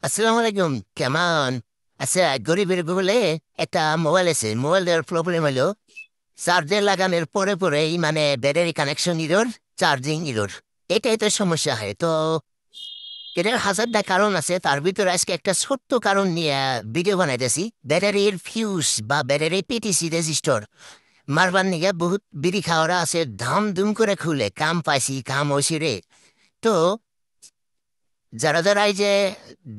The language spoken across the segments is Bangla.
আসসালামু আলাইকুম। কেমন? আচ্ছা, গরিবের বলে একটা মোবাইল আছে। মোবাইলের প্রবলেম হলো চার্জে লাগানোর পরে পরেই মানে battery connection error, charging error. এটাই তো সমস্যা হয়। তো এটার হাজারটা কারণ আছে, তার ভিতরে আজকে একটা ছোট্ট কারণ নিয়ে ভিডিও বানাইতেছি। ব্যাটারির ফিউজ বা ব্যাটারি পিটিসি রেজিস্টর মারবার নিগে বহুত বিড়ি খাওয়ারা আছে, ধাম ধুম করে খুলে কাম পাইছি, কাম হয়েছি রে। তো যারা যারা এই যে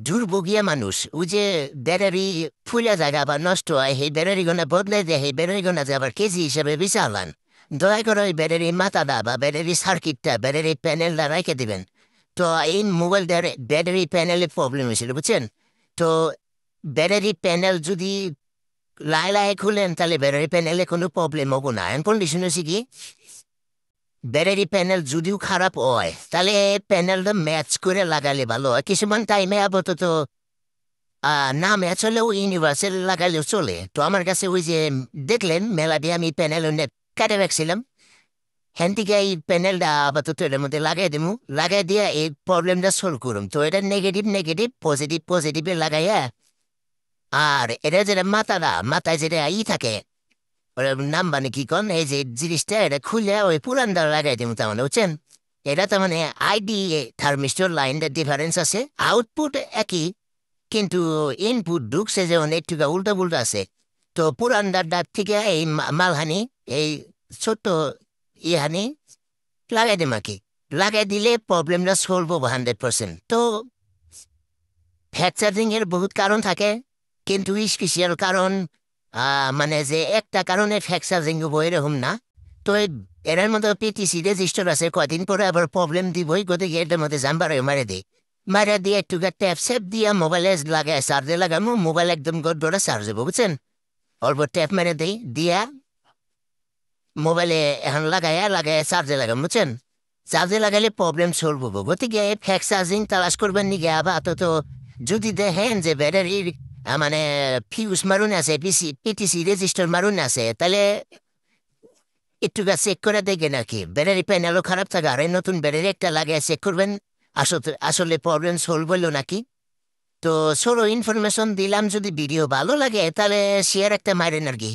দুর্ভোগিয়া মানুষ, ওই যে ব্যাটারি ফুলা জায়গা বা নষ্ট হয়, সেই ব্যাটারি গোনা বদলে দেয়, সেই ব্যাটারি গোনা যে আবার কেজি হিসেবে বিচালান। দয়া করে ওই ব্যাটারি মাথাটা বা ব্যাটারি সার্কিটটা, ব্যাটারি প্যানেলটা রেখে দিবেন। তো এই মোবাইলটার ব্যাটারি প্যানেলে প্রবলেম হয়েছিল, বুঝছেন? তো ব্যাটারি প্যানেল যদি লাই লাই খুলেন, তাহলে ব্যাটারি প্যানেলে কোনো প্রবলেম হবো না। এখন কন্ডিশন হচ্ছে কি, ব্যাটারি প্যানেল যদিও খারাপ হয়, তাহলে প্যানেলটা ম্যাচ করে লাগালে ভালো হয়। কিছুমান টাইমে আপাতত না ম্যাচ হলেও ইউনিভার্সাল লাগালেও চলে। তো আমার কাছে ওই যে দেখলেন মেলা দিয়ে আমি প্যানেল কেটে রাখছিলাম, হ্যান থেকে এই প্যানেলটা আপাতত এর মধ্যে লাগাই দেবো। লাগাই দিয়ে এই প্রবলেমটা সলভ করুম। তো এটা নেগেটিভ নেগেটিভ, পজিটিভ পজিটিভে লাগাইয়া, আর এটা যেটা মাথাটা, মাথায় যেটা থাকে, ওর নাম মানে কি কন, এই যে জিনিসটা এটা খুলে ওই পুরানটা লাগাই দেবো। তার মানে বুঝছেন, এটা তার মানে আইডি থার্মিস্টর লাইনটা ডিফারেন্স আছে, আউটপুট একই, কিন্তু ইনপুট ঢুকছে যে অনেক টুকা উল্টা পুল্টা আছে। তো পুরানদার থেকে এই মালহানি, এই ছোট্ট ইহানি লাগাই দিম আর কি। লাগাই দিলে প্রবলেমটা সলভ হবো 100%। তো ফ্যাট চার্জিং এর বহুত কারণ থাকে, কিন্তু স্পেশাল কারণ মানে যে একটা কারণে ফ্যাট চার্জিং হবো এরকম না। তো এর মধ্যে পিটিসি রেজিস্টার আছে, কয়দিন পরে আবার প্রবলেম দিবই, গতিকে এটার মধ্যে জাম্পার মারে দিই। মারা দিয়ে একটু ট্যাপ স্যাপ দিয়া মোবাইলে লাগায় চার্জে লাগামো, মোবাইল একদম গড় চার্জ হবো, বুঝছেন? অল্প ট্যাপ মেরে দিই, দিয়া মোবাইলে এখন লাগাইয়া লাগাই চার্জে লাগাম, বুঝছেন? চার্জে লাগাইলে প্রবলেম সলভ হবো। গতিকে ফ্যাক চার্জিং তালাশ করবেন নিগে আপাতত যদি দেখেন যে ব্যাটারির মানে ফিউজ মারুন আছে, পিটিসি রেজিস্টার মারুন আছে, তাহলে একটু চেক করে দেখেন আর কি। ব্যাটারি প্যানেলও খারাপ থাকে, আর এই নতুন ব্যাটারি একটা লাগিয়ে চেক করবেন আসলে আসলে প্রবলেম সলভ হলো নাকি। তো ছোট ইনফরমেশন দিলাম, যদি ভিডিও ভালো লাগে তাহলে শেয়ার একটা মারেন আর কি।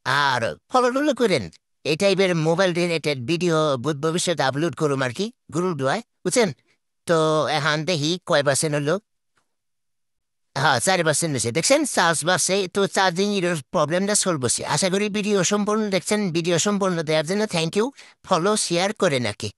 আর ফলো টলো করেন। এই টাইপের মোবাইল রিলেটেড ভিডিও ভবিষ্যতে আপলোড করুম আর কি, গুরু ডুয়ায়, বুঝছেন? তো এখন দেখি কয় পার্সেন্ট হলো। হ্যাঁ, 4% হয়েছে, দেখছেন চার্জ বাড়ছে। তো চার্জিং এর প্রবলেমটা সলভ হচ্ছে। আশা করি ভিডিও সম্পূর্ণ দেখছেন। ভিডিও সম্পূর্ণ দেওয়ার জন্য থ্যাংক ইউ। ফলো শেয়ার করে নাকি।